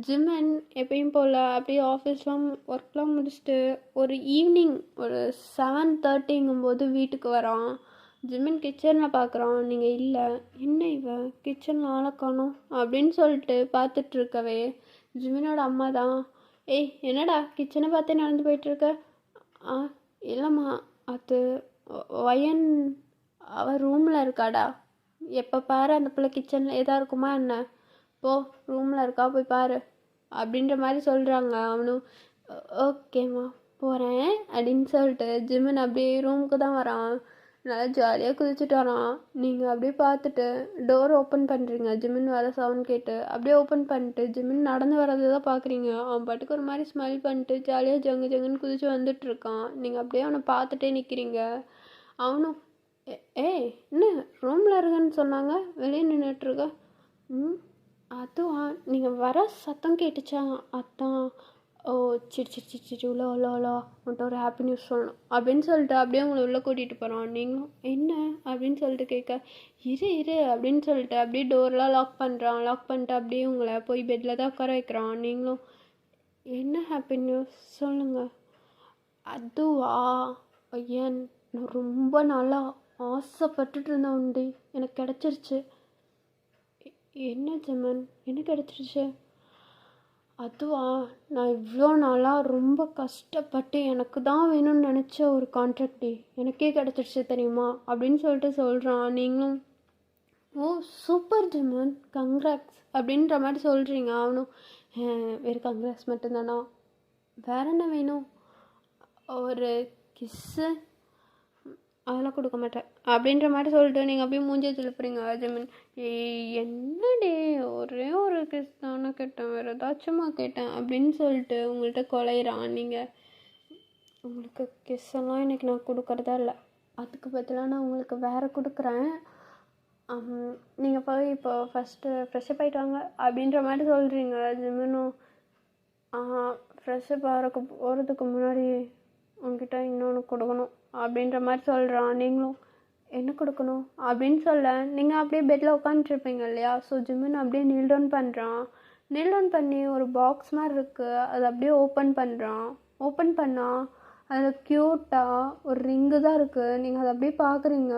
[SPEAKER 1] ஜிமின் எப்பயும் போல் அப்படியே ஆஃபீஸ்லாம் ஒர்க்லாம் முடிச்சுட்டு ஒரு ஈவினிங் ஒரு 7:30ங்கும்போது வீட்டுக்கு வரான். ஜிமின் கிச்சனில் பார்க்குறான், நீங்கள் இல்லை, என்ன இவன் கிச்சனில் ஆளை காணோம் அப்படின்னு சொல்லிட்டு பார்த்துட்ருக்கவே ஜிமினோட அம்மா தான். ஏய் என்னடா கிச்சனை பார்த்தே நடந்து போயிட்டுருக்க? ஆ இல்லைம்மா, அது வயன் அவள் ரூமில் இருக்காடா. எப்போ பாரு அந்த பிள்ளை கிச்சனில் எதா இருக்குமா என்ன? போ ரூமில் இருக்கா போய் பாரு அப்படின்ற மாதிரி சொல்கிறாங்க. அவனும் ஓகேம்மா போகிறேன் அப்படின்னு சொல்லிட்டு ஜிமின் அப்படியே ரூமுக்கு தான் வரான். நல்லா ஜாலியாக குதிச்சுட்டு வரான். நீங்கள் அப்படியே பார்த்துட்டு டோர் ஓப்பன் பண்ணுறீங்க. ஜிமின் வர சவுண்ட் கேட்டு அப்படியே ஓப்பன் பண்ணிட்டு ஜிமின் நடந்து வர்றது தான் பார்க்குறீங்க. அவன் பாட்டுக்கு ஒரு மாதிரி ஸ்மைல் பண்ணிட்டு ஜாலியாக ஜங்கு ஜங்குன்னு குதிச்சு வந்துட்டுருக்கான். நீங்கள் அப்படியே அவனை பார்த்துட்டே நிற்கிறீங்க. அவனும் ஏய் என்ன ரூமில் இருக்கன்னு சொன்னாங்க, வெளியே நின்றுட்டுருக்க? அதுவா நீங்கள் வர சத்தம் கேட்டுச்சா அதான். ஓ சரி சரி சரி சரி உள்ள உள்ள உள்ள உன்ட்ட ஒரு ஹாப்பி நியூஸ் சொல்லணும் அப்படின்னு சொல்லிட்டு அப்படியே உங்களை உள்ளே கூட்டிகிட்டு போகிறான். நீங்களும் என்ன அப்படின்னு சொல்லிட்டு கேட்க இரு இரு அப்படின்னு சொல்லிட்டு அப்படியே டோர்லாம் லாக் பண்ணுறான். லாக் பண்ணிட்டு அப்படியே உங்களை போய் பெட்டில் தான் உட்கார வைக்கிறான். நீங்களும் என்ன ஹாப்பி நியூஸ் சொல்லுங்கள். அதுவா ஐயன் நான் ரொம்ப நாளாக ஆசைப்பட்டுட்டு இருந்தேன் உண்டி, எனக்கு கிடச்சிருச்சு. என்ன ஜெமன் என்ன கிடச்சிருச்சு? அதுவா நான் இவ்வளோ நாளாக ரொம்ப கஷ்டப்பட்டு எனக்கு தான் வேணும்னு நினச்ச ஒரு கான்ட்ராக்டி எனக்கே கிடச்சிருச்சு தெரியுமா அப்படின்னு சொல்லிட்டு சொல்கிறான். நீங்களும் ஓ சூப்பர் ஜெமன் கங்க்ராட்ஸ் அப்படின்ற மாதிரி சொல்கிறீங்க. அவனும் வேறு கங்க்ராட்ஸ் மட்டும்தானா, வேற என்ன வேணும்? ஒரு கிஸ்ஸு அதெல்லாம் கொடுக்க மாட்டேன் அப்படின்ற மாதிரி சொல்லிட்டு நீங்கள் அப்படியே மூஞ்சி திருப்புறீங்க. ஜெமின் என்னடி ஒரே ஒரு கிஸ் தானே கேட்டேன், வேறு ஏதாச்சுமா கேட்டேன் அப்படின்னு சொல்லிட்டு உங்கள்கிட்ட குலையிறான். நீங்கள் உங்களுக்கு கிஸ் எல்லாம் இன்றைக்கி நான் கொடுக்குறதா இல்லை, அதுக்கு பதிலாக நான் உங்களுக்கு வேறு கொடுக்குறேன். நீங்கள் போய் இப்போ ஃபஸ்ட்டு ஃப்ரெஷ்ஷப் ஆகிட்டு வாங்க அப்படின்ற மாதிரி சொல்கிறீங்க. ஜெமினும் ஃப்ரெஷ்ஷப் போகிறதுக்கு முன்னாடி உங்ககிட்ட இன்னொன்று கொடுக்கணும் அப்படின்ற மாதிரி சொல்கிறான். நீங்களும் என்ன கொடுக்கணும் அப்படின்னு சொல்ல நீங்கள் அப்படியே பெட்டில் உட்காந்துட்ருப்பீங்க இல்லையா. ஸோ ஜிமின் அப்படியே நீல் டவுன் பண்ணுறான். நீல் டவுன் பண்ணி ஒரு பாக்ஸ் மாதிரி இருக்குது, அதை அப்படியே ஓப்பன் பண்ணுறான். ஓப்பன் பண்ணால் அதில் க்யூட்டாக ஒரு ரிங்கு தான் இருக்குது. நீங்கள் அதை அப்படியே பார்க்குறீங்க.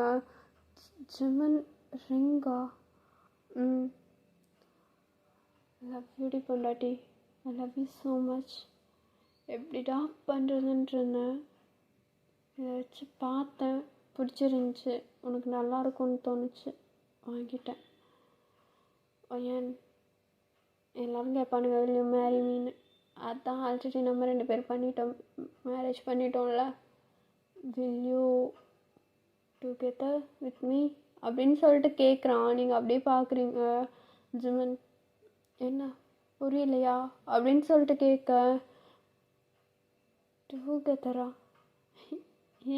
[SPEAKER 1] ஜிமின் ரிங்கா? லவ் யூடி பொண்டாட்டி, ஐ லவ் யூ ஸோ மச். எப்படிடா பண்ணுறதுன்றேன்னு இதை வச்சு பார்த்தேன், பிடிச்சிருந்துச்சி, உனக்கு நல்லா இருக்கும்னு தோணுச்சு, வாங்கிட்டேன். ஏன் எல்லோரும் கேட்பானுங்க வெளியே மேரி மீன், அதான் ஆல்ரெடி நம்ம 2 பேர் பண்ணிட்டோம், மேரேஜ் பண்ணிட்டோம்ல. Will you together with me அப்படின்னு சொல்லிட்டு கேட்குறான். நீங்கள் அப்படியே பார்க்குறீங்க. ஜிமன் என்ன புரியலையா அப்படின்னு சொல்லிட்டு கேட்க டுகெதரா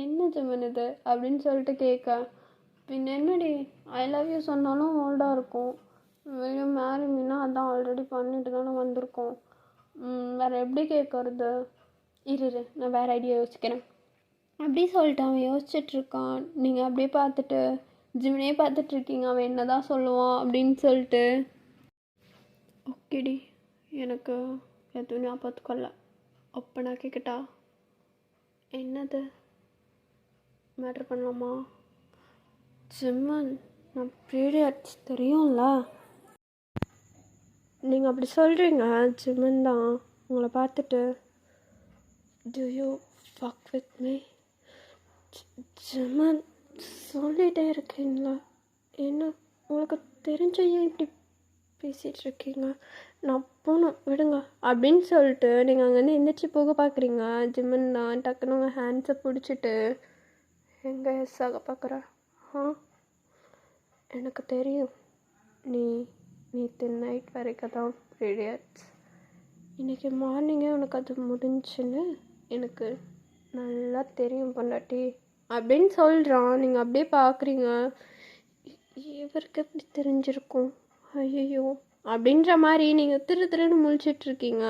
[SPEAKER 1] என்ன ஜிமன் இது அப்படின்னு சொல்லிட்டு கேட்க பின்ன என்னடி ஐ லவ் யூ சொன்னாலும் ஓல்டாக இருக்கும், வெளியே மேரி மீனா அதான் ஆல்ரெடி பண்ணிட்டு தானே வந்திருக்கோம், வேறு எப்படி கேட்கறது? இரு நான் வேறு ஐடியா யோசிக்கிறேன் அப்படி சொல்லிட்டு அவன் யோசிச்சுட்ருக்கான். நீங்கள் அப்படியே பார்த்துட்டு ஜிமினே பார்த்துட்ருக்கீங்க அவன் என்ன தான் சொல்லுவான் அப்படின்னு சொல்லிட்டு. ஓகேடி எனக்கு எதுவும் ஞாபகத்துக்கொள்ள, அப்போ நான் கேட்கட்டா? என்னது மேட்ரு பண்ணலாமா? ஜிம்மன் நான் பீரியட்ஸ் தெரியும்ல. நீங்கள் அப்படி சொல்கிறீங்க. ஜிம்மன் தான் உங்களை பார்த்துட்டு do you fuck with me? ஜிம்மன் சொல்லிகிட்டே இருக்கீங்களா? என்ன உங்களுக்கு தெரிஞ்சையும் இப்படி பேசிகிட்டு இருக்கீங்க, நான் போகணும் விடுங்க அப்படின்னு சொல்லிட்டு நீங்கள் அங்கேருந்து எந்திரிச்சு போக பார்க்குறீங்க. ஜிம்மன் தான் டக்குன்னு உங்கள் ஹேண்ட்ஸை பிடிச்சிட்டு எங்கே எஸ் ஆக பார்க்குற? எனக்கு தெரியும் நீ நேற்று நைட் வரைக்கும் தான் பீரியட்ஸ், இன்றைக்கி மார்னிங்கே உனக்கு அது முடிஞ்சுன்னு எனக்கு நல்லா தெரியும் பொண்டாட்டி அப்படின்னு சொல்கிறான். நீங்கள் அப்படியே பார்க்குறீங்க. இவருக்கு எப்படி தெரிஞ்சிருக்கும் ஐயோ அப்படின்ற மாதிரி நீங்கள் திருன்னு முழிச்சிட்ருக்கீங்க.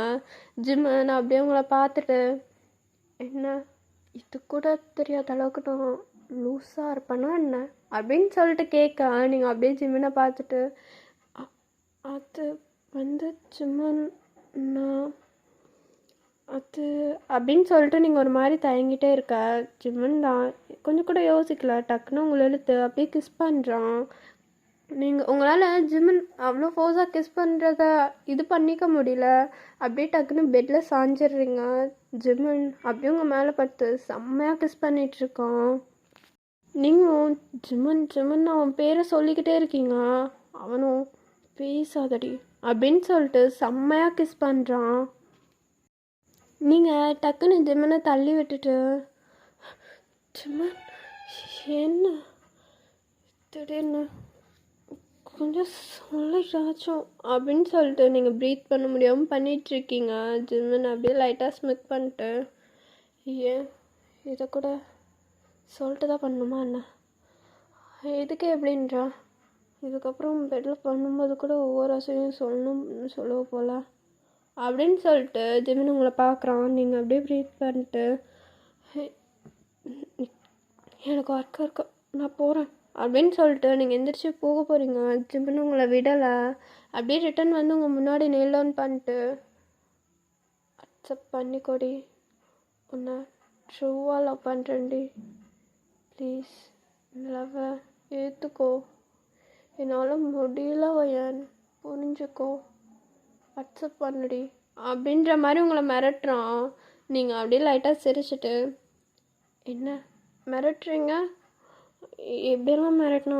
[SPEAKER 1] ஜிம்மன் அப்படியே உங்களை பார்த்துட்டு என்ன இது கூட தெரியாத அளவுக்கு நான் லூஸாக இருப்பேனா என்ன அப்படின்னு சொல்லிட்டு கேட்க நீங்கள் அப்படியே ஜிம்மனை பார்த்துட்டு அது வந்து ஜிம்மன் நான் அது அப்படின்னு சொல்லிட்டு நீங்கள் ஒரு மாதிரி தயங்கிட்டே இருக்க. ஜிம்மன் தான் கொஞ்சம் கூட யோசிக்கல, டக்குன்னு உங்களை இழுத்து அப்படியே கிஸ் பண்ணுறான். நீங்கள் உங்களால் ஜிமின் அவ்வளோ ஃபோர்ஸாக கிஸ் பண்ணுறத இது பண்ணிக்க முடியல. அப்படியே டக்குன்னு பெட்டில் சாஞ்சிடுறீங்க. ஜிமின் அப்படியே உங்கள் மேலே படுத்து செம்மையாக கிஸ் பண்ணிகிட்ருக்கான். நீங்களும் ஜிமின் ஜிமின் அவன் பேரை சொல்லிக்கிட்டே இருக்கீங்க. அவனும் பேசாதடி அப்படின்னு சொல்லிட்டு செம்மையாக கிஸ் பண்ணுறான். நீங்கள் டக்குன்னு ஜிமினை தள்ளி விட்டுட்டு, ஜிமின் என்ன திடீர்னு கொஞ்சம் சொல்லிட்டாச்சும் அப்படின்னு சொல்லிட்டு நீங்கள் ப்ரீத் பண்ண முடியாமல் பண்ணிகிட்ருக்கீங்க. ஜிமின் அப்படியே லைட்டாக ஸ்மிக் பண்ணிட்டு, ஏன் இதை கூட சொல்லிட்டு தான் பண்ணணுமா என்ன, எதுக்கு எப்படின்றா, இதுக்கப்புறம் பெட்டில் பண்ணும்போது கூட ஒவ்வொரு ஆசையும் சொல்லணும்னு சொல்லுவ போல் அப்படின்னு சொல்லிட்டு ஜிமின் உங்களை பார்க்குறான். நீங்கள் அப்படியே ப்ரீத் பண்ணிட்டு, எனக்கு ஒர்க்காக இருக்கு நான் போகிறேன் அப்படின்னு சொல்லிட்டு நீங்கள் எந்திரிச்சு போக போகிறீங்க. ஜிமின் உங்களை விடலை. அப்படியே ரிட்டன் வந்து உங்கள் முன்னாடி நெயில் டவுன் பண்ணிட்டு, அக்செப்ட் பண்ணிக்கோடி, உன்னை ட்ரூவாக லவ் பண்ணுறேன்டி, ப்ளீஸ் லவ்வை ஏற்றுக்கோ, என்னால் முடியல வயன், புரிஞ்சுக்கோ, அக்செப்ட் பண்ணுடி அப்படின்ற மாதிரி உங்களை மிரட்டுறான். நீங்கள் அப்படியே லைட்டாக சிரிச்சிட்டு, என்ன மிரட்டுறீங்க, எப்படியெல்லாம் மிரட்டினா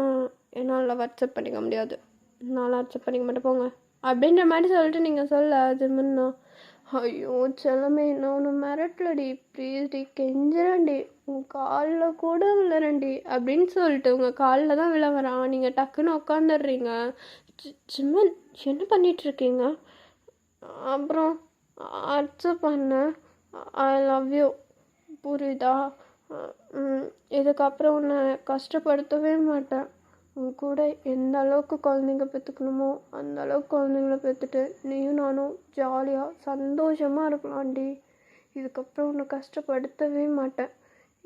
[SPEAKER 1] என்னால் அக்செப்ட் பண்ணிக்க முடியாது, என்னால் அக்செப்ட் பண்ணிக்க மாட்டேன் போங்க அப்படின்ற மாதிரி சொல்லிட்டு நீங்கள் சொல்ல ஜிமின்னா, ஐயோ செல்லமே நான் ஒன்று மிரட்டலடி, ப்ளீஸ்டி கெஞ்சிரண்டி, உங்கள் காலில் கூட விழறண்டி அப்படின்னு சொல்லிட்டு உங்கள் காலில் தான் விழ வரான். நீங்கள் டக்குன்னு உட்காந்துடுறீங்க. ஜிமின் என்ன பண்ணிகிட்ருக்கீங்க, அப்புறம் அக்செப்ட் பண்ண, ஐ லவ் யூ, புரியுதா, இதுக்கப்புறம் உன்னை கஷ்டப்படுத்தவே மாட்டேன், உன் கூட எந்த அளவுக்கு குழந்தைங்க பெற்றுக்கணுமோ அந்த அளவுக்கு குழந்தைங்கள பெற்றுட்டு நீயும் நானும் ஜாலியாக சந்தோஷமாக இருக்கலாம்டி, இதுக்கப்புறம் உன்னை கஷ்டப்படுத்தவே மாட்டேன்,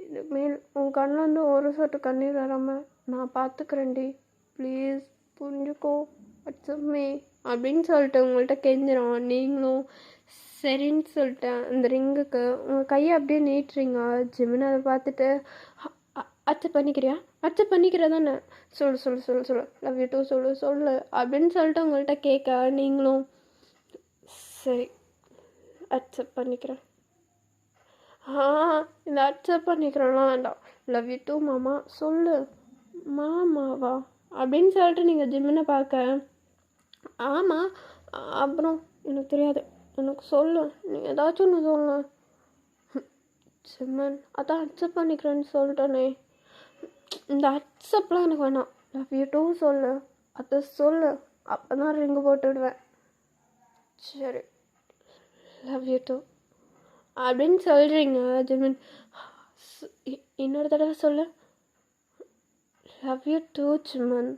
[SPEAKER 1] இதுமேல் உன் கண்ணில் வந்து ஒரு சொட்டு கண்ணீர் வராமல் நான் பார்த்துக்கிறேன்டி, ப்ளீஸ் புரிஞ்சுக்கோ, அக்செப்ட் மீ அப்படின்னு சொல்லிட்டு உங்கள்கிட்ட கெஞ்சிரும். நீங்களும் சரின்னு சொல்லிட்டேன். அந்த ரிங்குக்கு உங்கள் கையை அப்படியே நீட்டுறீங்க. ஜிமின் அதை பார்த்துட்டு, அக்செப்ட் பண்ணிக்கிறியா, அக்செப்ட் பண்ணிக்கிற தானே, சொல்லு சொல்லு சொல்லு சொல்லு, லவ் யூ டூ சொல்லு சொல்லு அப்படின்னு சொல்லிட்டு உங்கள்கிட்ட கேட்க, நீங்களும் சரி அக்செப்ட் பண்ணிக்கிறேன், இந்த அக்செப்ட் பண்ணிக்கிறேன்லாம் வேண்டாம், லவ் யூ டூ மாமா சொல்லு, மாமாவா அப்படின்னு சொல்லிட்டு நீங்கள் ஜிமினை பார்க்க, ஆமாம் அப்புறம் எனக்கு தெரியாது, எனக்கு சொல்லு, நீ ஏதாச்சும் ஒன்று சொல்லு. ஜிமின் அதான் அக்செப்ட் பண்ணிக்கிறேன்னு சொல்லிட்டேனே, இந்த அக்செப்ட்லாம் எனக்கு வேணாம், லவ் யூ டூ சொல்லு, அதை சொல்லு, அப்போ தான் ரிங்கு போட்டு விடுவேன், சரி லவ் யூ டூ அப்படின்னு சொல்கிறீங்க. ஜிமின் இன்னொரு தடவை சொல்லு, லவ் யூ டூ ஜிமின்,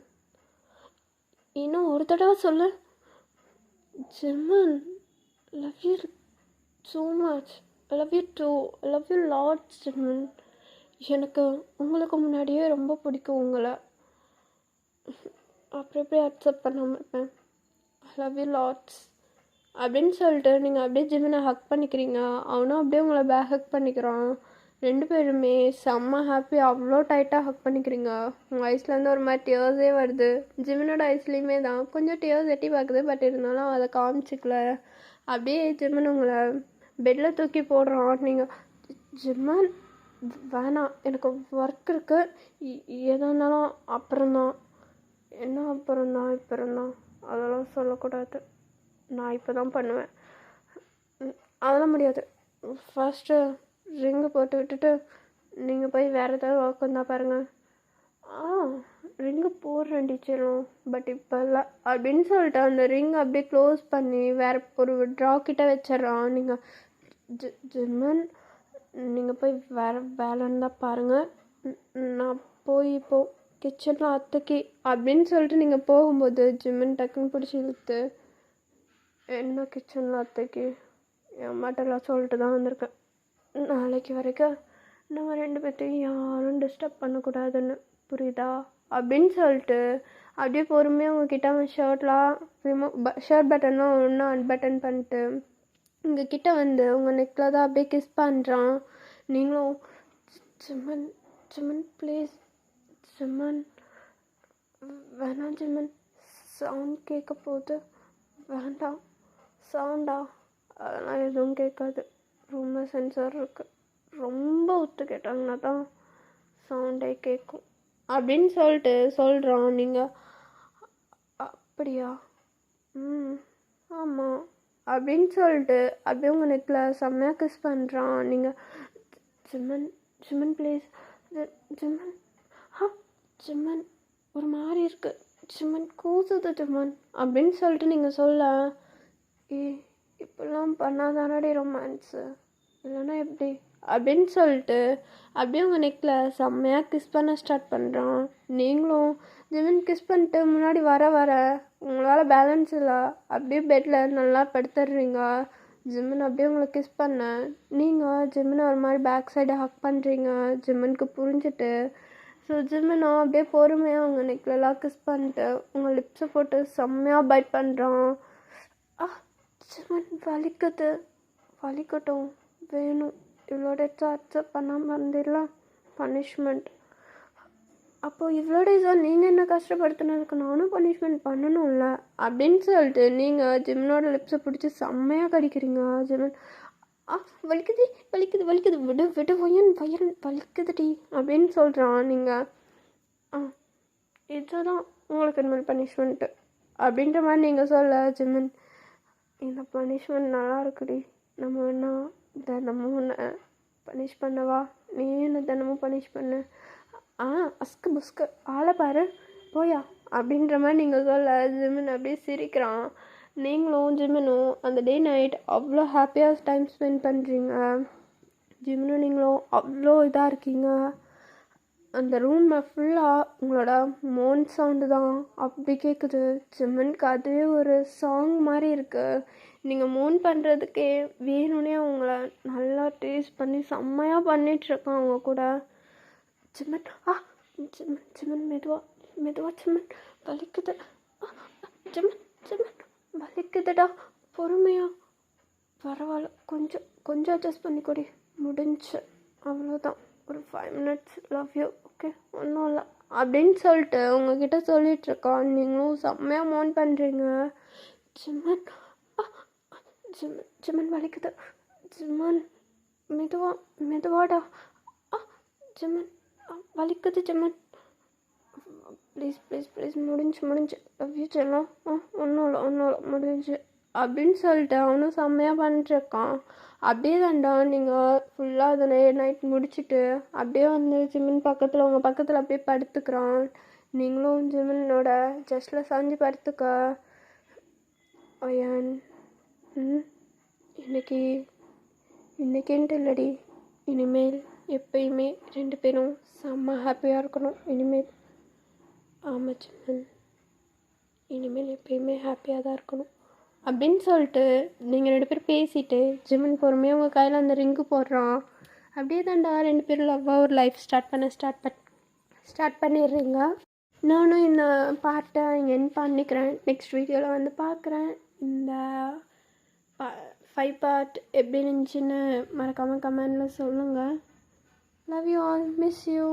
[SPEAKER 1] இன்னும் ஒரு தடவை சொல்லு, Jimin love you so much, I love you too, I love you lots Jimin, எனக்கு உங்களுக்கு முன்னாடியே ரொம்ப பிடிக்கும் உங்களை, அப்புறம் எப்படி அக்செப்ட் பண்ணாமல் இருப்பேன், ஐ லவ் யூ லாட்ஸ் அப்படின்னு சொல்லிட்டு நீங்கள் அப்படியே ஜிமினை ஹக் பண்ணிக்கிறீங்க. அவனும் அப்படியே உங்களை பேக் ஹக் பண்ணிக்கிறான். ரெண்டு பேருமே செம்ம ஹாப்பி, அவ்வளோ டைட்டாக ஹக் பண்ணிக்கிறீங்க. உங்கள் ஐஸ்லேருந்து ஒரு மாதிரி டியர்ஸே வருது. ஜிமினோட ஐஸ்லேயுமே தான் கொஞ்சம் டியர்ஸ் எட்டி பார்க்குது, பட் இருந்தாலும் அதை காமிச்சிக்கல. அப்படியே ஜிமின் உங்களை பெட்டில் தூக்கி போடுறான். நீங்கள் ஜிமின் வேணாம், எனக்கு ஒர்க் இருக்குது, எதாக இருந்தாலும் அப்புறம்தான், என்ன அப்புறம்தான் இப்போதான் அதெல்லாம் சொல்லக்கூடாது, நான் இப்போ தான் பண்ணுவேன், அதெல்லாம் முடியாது, ஃபஸ்ட்டு ரிங்கு போட்டு விட்டுட்டு நீங்கள் போய் வேறு ஏதாவது ஒர்க் வந்தால் பாருங்கள், ரிங்கு போடுறேன் டீச்சரும், பட் இப்போ இல்லை அப்படின்னு சொல்லிட்டு அந்த ரிங் அப்படியே க்ளோஸ் பண்ணி வேறு ஒரு ட்ரா கிட்ட வச்சிட்றான். நீங்கள் ஜிமின் நீங்கள் போய் வேறு வேலை இருந்தால் பாருங்கள், நான் போய் இப்போது கிச்சனில் அத்தைக்கு அப்படின்னு சொல்லிட்டு நீங்கள் போகும்போது ஜிமின் டக்குன்னு பிடிச்சி இழுத்து, என்ன கிச்சனில் அத்தைக்கு, என் அம்மாட்டெல்லாம் சொல்லிட்டு தான் வந்திருக்கேன், நாளைக்கு வரைக்கும் நம்ம ரெண்டு பேர்த்தையும் யாரும் டிஸ்டர்ப் பண்ணக்கூடாதுன்னு, புரியுதா அப்படின்னு சொல்லிட்டு அப்படியே பொறுமையாக உங்ககிட்ட அவன் ஷர்ட் பட்டன்லாம் ஒன்றா அன்பட்டன் பண்ணிட்டு உங்கள் கிட்ட வந்து உங்கள் நெக்கில் தான் அப்படியே கிஸ் பண்ணுறான். நீங்களும் ஜிமின் ஜிமின் ப்ளீஸ் ஜிமின் வேணாம் ஜிமன், சவுண்ட் கேட்க போகுது. வேண்டாம். சவுண்டா? அதெல்லாம் எதுவும் கேட்காது. ரூமில் சென்சார் இருக்குது. ரொம்ப ஒத்து கேட்டாங்கன்னா தான் சவுண்டே கேட்கும் அப்படின்னு சொல்லிட்டு சொல்கிறான். நீங்கள் அப்படியா? ம், ஆமாம் அப்படின்னு சொல்லிட்டு அப்படியே உங்கள் நெக்கில் செம்மையாக கிஸ் பண்ணுறான். நீங்கள் ஜிமன், ஜிமன் ப்ளீஸ், ஜிமன், ஜிமன் ஒரு மாதிரி இருக்கு, ஜிமன் கூசுது ஜிமன் அப்படின்னு சொல்லிட்டு நீங்கள் சொல்ல, இப்பெல்லாம் பண்ணாதானடி ரொமான்ஸு, இல்லைன்னா எப்படி அப்படின்னு சொல்லிட்டு அப்படியே உங்கள் நெக்கில் செம்மையாக கிஸ் பண்ண ஸ்டார்ட் பண்ணுறான். நீங்களும் ஜிமன் கிஸ் பண்ணிட்டு முன்னாடி வர வர உங்களால் பேலன்ஸ் இல்லை, அப்படியே பெட்டில் நல்லா படுத்துடுறீங்க. ஜிம்மன் அப்படியே உங்களை கிஸ் பண்ண நீங்கள் ஜிம்மனை ஒரு மாதிரி பேக் சைடு ஹக் பண்ணுறீங்க. ஜிம்மனுக்கு புரிஞ்சுட்டு ஸோ ஜிம்மனும் அப்படியே பொறுமையாக அவங்க நெக்லெல்லாம் கிஸ் பண்ணிட்டு உங்கள் லிப்ஸை போட்டு செம்மையாக பைட் பண்ணுறான். ஜிம்மன் வலிக்குது. வலிக்கட்டும், வேணும். இவ்வளோ டேஸாக அக்செப்ட் பண்ணாமல் இருந்திடலாம் பனிஷ்மெண்ட். அப்போது இவ்வளோ டேஸாக நீங்கள் என்ன கஷ்டப்படுத்தினதுக்கு நானும் பனிஷ்மெண்ட் பண்ணணும்ல அப்படின்னு சொல்லிட்டு நீங்கள் ஜிம்மனோட லிப்ஸை பிடிச்சி செம்மையாக கடிக்கிறீங்க. ஜிம்மன் வலிக்குது வலிக்குது வலிக்குது, விடு விடு வயன் வயன் வலிக்குதுடி அப்படின்னு சொல்கிறான். நீங்கள் இதுதான் உங்களுக்கு இனிமேல் பனிஷ்மெண்ட்டு அப்படின்ற மாதிரி நீங்கள் சொல்ல, ஜிம்மன் இந்த பனிஷ்மெண்ட் நல்லா இருக்குடி, நம்ம வேணா தினமும் உன்னை பனிஷ் பண்ணவா, நீ என்ன தினமும் பனிஷ் பண்ணு, அஸ்கு புஸ்கு ஆளை பாரு போயா அப்படின்ற மாதிரி நீங்கள் சொல்ல, ஜிம்மன் அப்படியே சிரிக்கிறான். நீங்களும் ஜிம்மனும் அந்த டே நைட் அவ்வளோ ஹாப்பியாக டைம் ஸ்பெண்ட் பண்ணுறீங்க. ஜிம்மனும் நீங்களும் அவ்வளோ இதாக இருக்கீங்க. அந்த ரூமில் ஃபுல்லாக உங்களோட மோன் சவுண்டு தான் அப்படி கேட்குது. ஜிம்மனுக்கு அதுவே ஒரு சாங் மாதிரி இருக்குது. நீங்கள் மோன் பண்ணுறதுக்கே வேணும்னே அவங்கள நல்லா டேஸ்ட் பண்ணி செம்மையாக பண்ணிகிட்ருக்கான் அவங்க கூட. ஜிம்மன் ஜிம்மன் ஜிம்மன் மெதுவா மெதுவா, ஜிம்மன் வலிக்குது, ஜிம்மன் ஜிம்மன் வலிக்குதுடா, பொறுமையா, பரவாயில்ல, கொஞ்சம் கொஞ்சம் அட்ஜஸ்ட் பண்ணிக்கொடி, முடிஞ்சு, அவ்வளோதான், ஒரு 5 minutes, லவ் யூ, ஓகே, ஒன்றும் இல்லை அப்படின்னு சொல்லிட்டு உங்ககிட்ட சொல்லிகிட்ருக்கான். நீங்களும் செம்மையாக மோன் பண்ணுறீங்க. ஜிம்மன் ஜிம்மன் ஜிம்மன் வலிக்குது, ஜிம்மன் மெதுவா மெதுவாடா, ஜிம்மன் வலிக்குது, ஜிம்மன் ப்ளீஸ் ப்ளீஸ் ப்ளீஸ், முடிஞ்சு லவ் யூ செல்லம், ஒன்றும் இல்லை முடிஞ்சு அப்படின்னு சொல்லிட்டு அவனும் செம்மையாக பண்ணிட்டுருக்கான். அப்படியே தாண்டா நீங்கள் ஃபுல்லாக அதை நைட் முடிச்சுட்டு அப்படியே வந்து ஜிம்மன் பக்கத்தில் உங்கள் பக்கத்தில் அப்படியே படுத்துக்கிறான். நீங்களும் ஜிம்மனோட ஜஸ்ட்டில் சாஞ்சு படுத்துக்க. அயன் இன்னைக்குன்ட்டு இல்லடி, இனிமேல் எப்பயுமே 2 பேரும் செம்ம ஹாப்பியாக இருக்கணும் இனிமேல். ஆமாம் ஜிம்மன், இனிமேல் எப்பயுமே ஹாப்பியாக தான் இருக்கணும் அப்படின்னு சொல்லிட்டு நீங்கள் 2 பேரும் பேசிட்டு ஜிம்மன் பொறுமையாக உங்கள் கையில் அந்த ரிங்கு போடுறான். அப்படியே தாண்டா 2 பேரும் லவ்வாக ஒரு லைஃப் ஸ்டார்ட் பண்ணிடுறீங்க. நானும் இந்த பார்ட்டை இங்கே என் பண்ணிக்கிறேன். நெக்ஸ்ட் வீடியோவில் வந்து பார்க்குறேன். இந்த 5 part எப்படி இருந்துச்சுன்னு மறக்காமல் கமெண்டில் சொல்லுங்கள். Love you all, miss you.